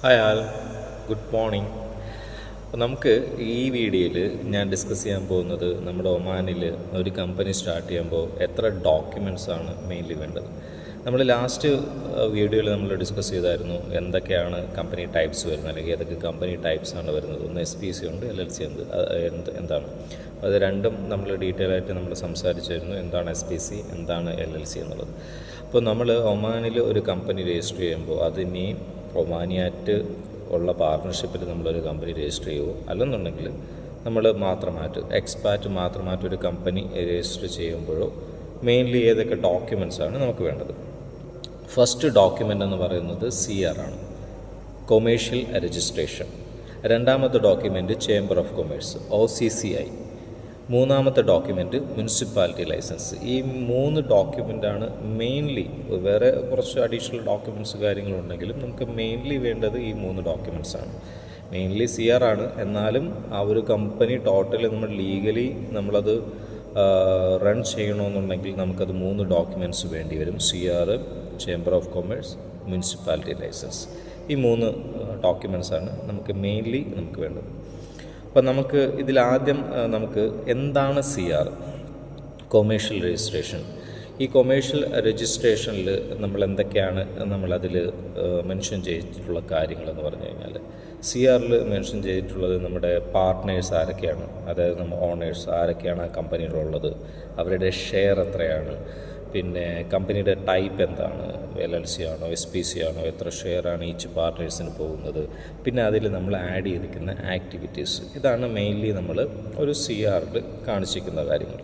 Hi ആൾ, good morning. അപ്പോൾ നമുക്ക് ഈ വീഡിയോയിൽ ഞാൻ ഡിസ്കസ് ചെയ്യാൻ പോകുന്നത് നമ്മുടെ ഒമാനിൽ ഒരു കമ്പനി സ്റ്റാർട്ട് ചെയ്യുമ്പോൾ എത്ര ഡോക്യുമെൻറ്റ്സാണ് മെയിൻലി വേണ്ടത്. നമ്മൾ ലാസ്റ്റ് വീഡിയോയിൽ നമ്മൾ ഡിസ്കസ് ചെയ്തായിരുന്നു എന്തൊക്കെയാണ് കമ്പനി ടൈപ്സ് വരുന്നത്, അല്ലെങ്കിൽ ഏതൊക്കെ കമ്പനി ടൈപ്സാണ് വരുന്നത്. ഒന്ന് SPC ഉണ്ട്, LLC ഉണ്ട്, എന്താണ് അത് രണ്ടും നമ്മൾ ഡീറ്റെയിൽ ആയിട്ട് നമ്മൾ സംസാരിച്ചിരുന്നു. എന്താണ് SPC, എന്താണ് LLC എന്നുള്ളത്. അപ്പോൾ നമ്മൾ ഒമാനിൽ ഒരു കമ്പനി രജിസ്റ്റർ ചെയ്യുമ്പോൾ അതിനെ ഒമാനിയായിട്ട് ഉള്ള പാർട്ട്ണർഷിപ്പിൽ നമ്മളൊരു കമ്പനി രജിസ്റ്റർ ചെയ്യുമോ, അല്ലെന്നുണ്ടെങ്കിൽ നമ്മൾ മാത്രമായിട്ട് എക്സ്പാറ്റ് മാത്രമായിട്ട് ഒരു കമ്പനി രജിസ്റ്റർ ചെയ്യുമ്പോഴോ മെയിൻലി ഏതൊക്കെ ഡോക്യുമെൻറ്റ്സാണ് നമുക്ക് വേണ്ടത്. ഫസ്റ്റ് ഡോക്യുമെൻ്റ് എന്ന് പറയുന്നത് CR ആണ്, കൊമേഴ്ഷ്യൽ രജിസ്ട്രേഷൻ. രണ്ടാമത്തെ document chamber of commerce, OCCI. മൂന്നാമത്തെ ഡോക്യുമെൻറ്റ് മുനിസിപ്പാലിറ്റി ലൈസൻസ്. ഈ 3 ഡോക്യുമെൻ്റാണ് മെയിൻലി. വേറെ കുറച്ച് അഡീഷണൽ ഡോക്യുമെൻറ്റ്സ് കാര്യങ്ങളുണ്ടെങ്കിലും നമുക്ക് മെയിൻലി വേണ്ടത് ഈ 3 ഡോക്യുമെൻറ്റ്സാണ്. മെയിൻലി CR ആണ്, എന്നാലും ആ ഒരു കമ്പനി ടോട്ടലി നമ്മൾ ലീഗലി നമ്മളത് റൺ ചെയ്യണമെന്നുണ്ടെങ്കിൽ നമുക്കത് 3 ഡോക്യുമെൻറ്റ്സ് വേണ്ടി വരും. CR, chamber of commerce, municipality licence. ഈ 3 ഡോക്യുമെൻറ്റ്സാണ് നമുക്ക് മെയിൻലി നമുക്ക് വേണ്ടത്. അപ്പം നമുക്ക് ഇതിലാദ്യം നമുക്ക് എന്താണ് CR, കൊമേഴ്ഷ്യൽ രജിസ്ട്രേഷൻ. ഈ കൊമേഴ്ഷ്യൽ രജിസ്ട്രേഷനിൽ നമ്മൾ എന്തൊക്കെയാണ് നമ്മളതിൽ മെൻഷൻ ചെയ്തിട്ടുള്ള കാര്യങ്ങളെന്ന് പറഞ്ഞു കഴിഞ്ഞാൽ, CRൽ മെൻഷൻ ചെയ്തിട്ടുള്ളത് നമ്മുടെ പാർട്ട്നേഴ്സ് ആരൊക്കെയാണ്, അതായത് നമ്മൾ ഓണേഴ്സ് ആരൊക്കെയാണ് ആ കമ്പനിയിലുള്ളത്, അവരുടെ ഷെയർ എത്രയാണ്, പിന്നെ കമ്പനിയുടെ ടൈപ്പ് എന്താണ്, LLC ആണോ SPC ആണോ, എത്ര ഷെയറാണ് ഈച്ച് പാർട്ട്നേഴ്സിന് പോകുന്നത്, പിന്നെ അതിൽ നമ്മൾ ആഡ് ചെയ്തിരിക്കുന്ന ആക്ടിവിറ്റീസ്. ഇതാണ് മെയിൻലി നമ്മൾ ഒരു CRൽ കാണിച്ചിരിക്കുന്ന കാര്യങ്ങൾ.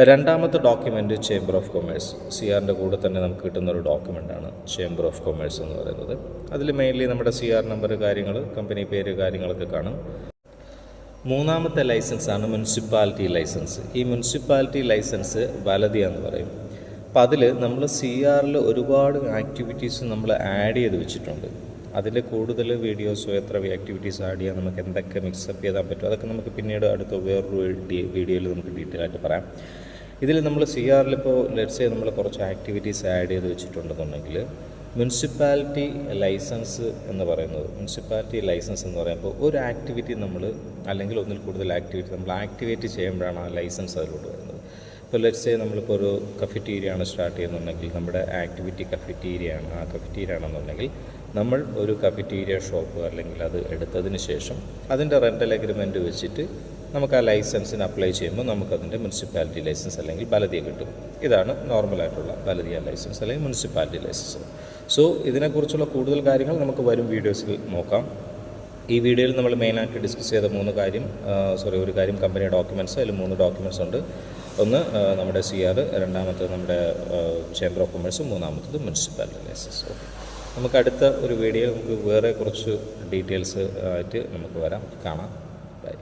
രണ്ടാമത്തെ ഡോക്യുമെൻറ്റ് ചേംബർ ഓഫ് കൊമേഴ്സ്. CRൻ്റെ കൂടെ തന്നെ നമുക്ക് കിട്ടുന്നൊരു ഡോക്യുമെൻ്റാണ് ചേംബർ ഓഫ് കൊമേഴ്സ് എന്ന് പറയുന്നത്. അതിൽ മെയിൻലി നമ്മുടെ CR നമ്പർ, കാര്യങ്ങൾ, കമ്പനി പേര്, കാര്യങ്ങളൊക്കെ കാണും. മൂന്നാമത്തെ ലൈസൻസാണ് മുനിസിപ്പാലിറ്റി ലൈസൻസ്. ഈ മുനിസിപ്പാലിറ്റി ലൈസൻസ് ബലദിയ എന്ന് പറയും. അപ്പോൾ അതിൽ നമ്മൾ CRൽ ഒരുപാട് ആക്ടിവിറ്റീസ് നമ്മൾ ആഡ് ചെയ്ത് വെച്ചിട്ടുണ്ട്. അതിൽ കൂടുതൽ വീഡിയോസോ എത്ര ആക്ടിവിറ്റീസ് ആഡ് ചെയ്യാൻ, നമുക്ക് എന്തൊക്കെ മിക്സപ്പ് ചെയ്താൽ പറ്റും, അതൊക്കെ നമുക്ക് പിന്നീട് അടുത്ത വേറൊരു വീഡിയോയിൽ നമുക്ക് ഡീറ്റെയിൽ ആയിട്ട് പറയാം. ഇതിൽ നമ്മൾ CRൽ ഇപ്പോൾ ലെറ്റ്സ് സേ നമ്മൾ കുറച്ച് ആക്ടിവിറ്റീസ് ആഡ് ചെയ്ത് വെച്ചിട്ടുണ്ടെന്നുണ്ടെങ്കിൽ മുനിസിപ്പാലിറ്റി ലൈസൻസ് എന്ന് പറയുമ്പോൾ ഒരു ആക്ടിവിറ്റി നമ്മൾ അല്ലെങ്കിൽ ഒന്നിൽ കൂടുതൽ ആക്ടിവിറ്റി നമ്മൾ ആക്ടിവേറ്റ് ചെയ്യുമ്പോഴാണ് ആ ലൈസൻസ് അതിലോട്ട് വരുന്നത്. ഇപ്പോൾ ലെറ്റ്സ് സേ നമ്മളിപ്പോൾ ഒരു കഫറ്റീരിയയാണ് സ്റ്റാർട്ട് ചെയ്യുന്നുണ്ടെങ്കിൽ നമ്മുടെ ആക്ടിവിറ്റി കഫറ്റീരിയയാണ്. ആ കഫറ്റീരിയ ആണെന്നുണ്ടെങ്കിൽ നമ്മൾ ഒരു കഫറ്റീരിയ ഷോപ്പ് അല്ലെങ്കിൽ അത് എടുത്തതിന് ശേഷം അതിൻ്റെ റെൻ്റൽ എഗ്രിമെൻറ്റ് വെച്ചിട്ട് നമുക്ക് ആ ലൈസൻസിന് അപ്ലൈ ചെയ്യുമ്പോൾ നമുക്കതിൻ്റെ മുനിസിപ്പാലിറ്റി ലൈസൻസ് അല്ലെങ്കിൽ ബലദിയ കിട്ടും. ഇതാണ് നോർമലായിട്ടുള്ള ബലദിയ ലൈസൻസ് അല്ലെങ്കിൽ മുനിസിപ്പാലിറ്റി ലൈസൻസ്. സോ ഇതിനെക്കുറിച്ചുള്ള കൂടുതൽ കാര്യങ്ങൾ നമുക്ക് വരും വീഡിയോസിൽ നോക്കാം. ഈ വീഡിയോയിൽ നമ്മൾ മെയിനായിട്ട് ഡിസ്കസ് ചെയ്ത ഒരു കാര്യം കമ്പനി ഡോക്യുമെൻറ്റ്സ്. അതിൽ 3 ഡോക്യുമെൻറ്റ്സ് ഉണ്ട്. ഒന്ന് നമ്മുടെ CR, രണ്ടാമത്തത് നമ്മുടെ ചേംബർ ഓഫ് കൊമേഴ്സ്, മൂന്നാമത്തത് മുനിസിപ്പാലിറ്റി ലൈസൻസ്. ഓക്കെ, നമുക്ക് അടുത്ത ഒരു വീഡിയോയിൽ നമുക്ക് വേറെ കുറച്ച് ഡീറ്റെയിൽസ് ആയിട്ട് നമുക്ക് കാണാം. ബൈ.